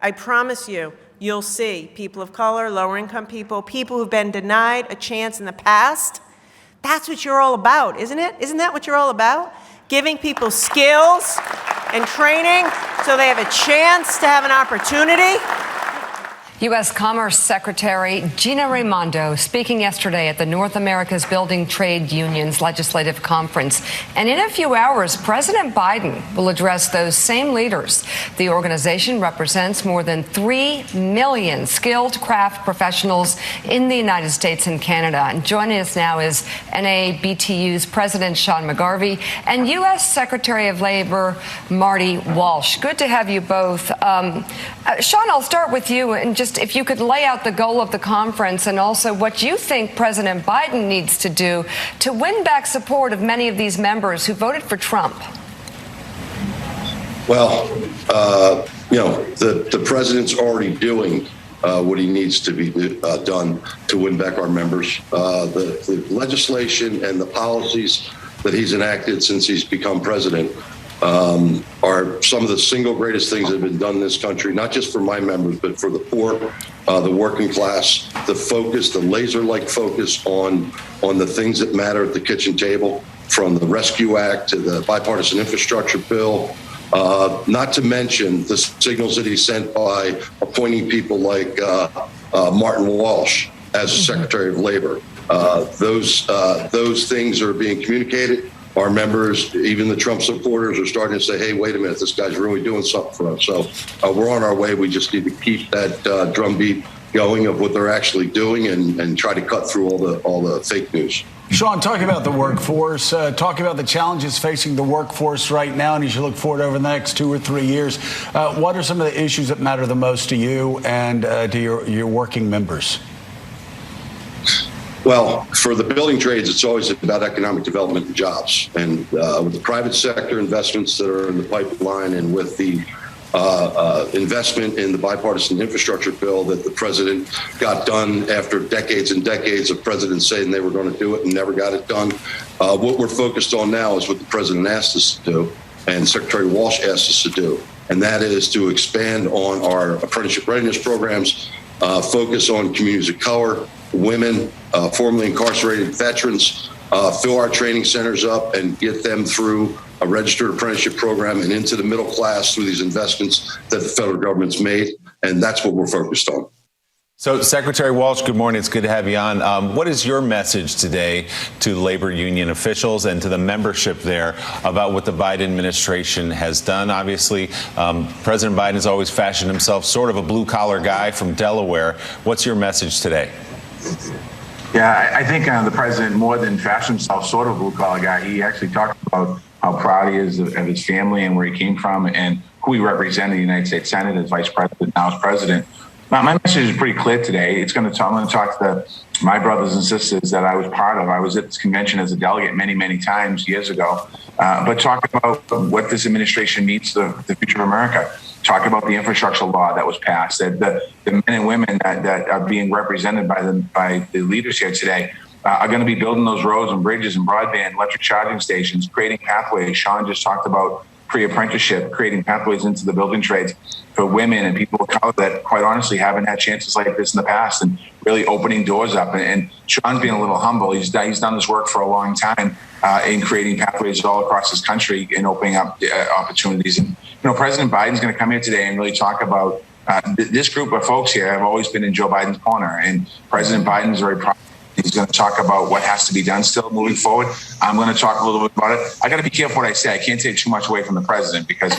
I promise you, you'll see people of color, lower-income people, people who've been denied a chance in the past. That's what you're all about, isn't it? Isn't that what you're all about? Giving people skills and training so they have a chance to have an opportunity. U.S. Commerce Secretary Gina Raimondo speaking yesterday at the North America's Building Trade Unions Legislative Conference. And in a few hours, President Biden will address those same leaders. The organization represents more than 3 million skilled craft professionals in the United States and Canada. And joining us now is NABTU's President Sean McGarvey and U.S. Secretary of Labor Marty Walsh. Good to have you both. Sean, I'll start with you, and just if you could lay out the goal of the conference and also what you think President Biden needs to do to win back support of many of these members who voted for Trump. Well, the president's already doing what he needs to be done to win back our members. The legislation and the policies that he's enacted since he's become president are some of the single greatest things that have been done in this country, not just for my members, but for the poor, the working class, the focus, the laser-like focus on the things that matter at the kitchen table, from the Rescue Act to the bipartisan infrastructure bill, not to mention the signals that he sent by appointing people like Martin Walsh as a Secretary of Labor. Those things are being communicated. Our members, even the Trump supporters, are starting to say, hey, wait a minute, this guy's really doing something for us. So we're on our way. We just need to keep that drumbeat going of what they're actually doing and try to cut through all the fake news. Sean, talk about the workforce, talk about the challenges facing the workforce right now, and as you look forward over the next 2 or 3 years, what are some of the issues that matter the most to you and to your working members? Well, for the building trades, it's always about economic development and jobs. And with the private sector investments that are in the pipeline and with the investment in the bipartisan infrastructure bill that the president got done after decades and decades of presidents saying they were going to do it and never got it done, what we're focused on now is what the president asked us to do and Secretary Walsh asked us to do. And that is to expand on our apprenticeship readiness programs, focus on communities of color, women, formerly incarcerated veterans, fill our training centers up and get them through a registered apprenticeship program and into the middle class through these investments that the federal government's made. And that's what we're focused on. So, Secretary Walsh, good morning. It's good to have you on. What is your message today to labor union officials and to the membership there about what the Biden administration has done? Obviously, President Biden has always fashioned himself sort of a blue-collar guy from Delaware. What's your message today? Yeah, I think the president, more than fashioned himself sort of a blue-collar guy, he actually talked about how proud he is of his family and where he came from and who he represented in the United States Senate as vice president, now as president. My message is pretty clear today. I'm going to talk to my brothers and sisters that I was part of. I was at this convention as a delegate many, many times years ago. But talk about what this administration means to the future of America. Talk about the infrastructure law that was passed, that the men and women that are being represented by the leaders here today are going to be building those roads and bridges and broadband, electric charging stations, creating pathways. Sean just talked about pre-apprenticeship, creating pathways into the building trades for women and people of color that, quite honestly, haven't had chances like this in the past, and really opening doors up. And Sean's being a little humble. He's done this work for a long time in creating pathways all across this country and opening up opportunities. And, President Biden's going to come here today and really talk about this group of folks here have always been in Joe Biden's corner. And President Biden is very proud. He's going to talk about what has to be done still moving forward. I'm going to talk a little bit about it. I got to be careful what I say. I can't take too much away from the president because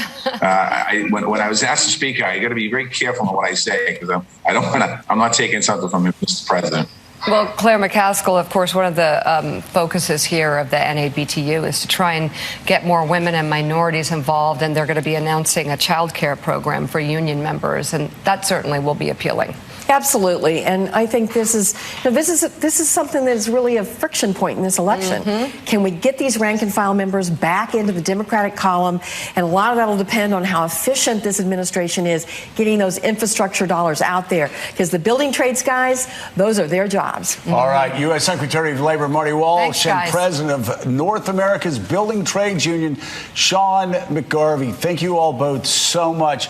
when I was asked to speak, I got to be very careful on what I say because I'm not taking something from him, Mr. President. Well, Claire McCaskill, of course, one of the focuses here of the NABTU is to try and get more women and minorities involved, and they're going to be announcing a child care program for union members, and that certainly will be appealing. Absolutely, and I think this is something that is really a friction point in this election. Can we get these rank and file members back into the Democratic column? And a lot of that will depend on how efficient this administration is getting those infrastructure dollars out there. Because the building trades guys, those are their jobs. All right, U.S. Secretary of Labor Marty Walsh and President of North America's Building Trades Union, Sean McGarvey. Thank you all both so much.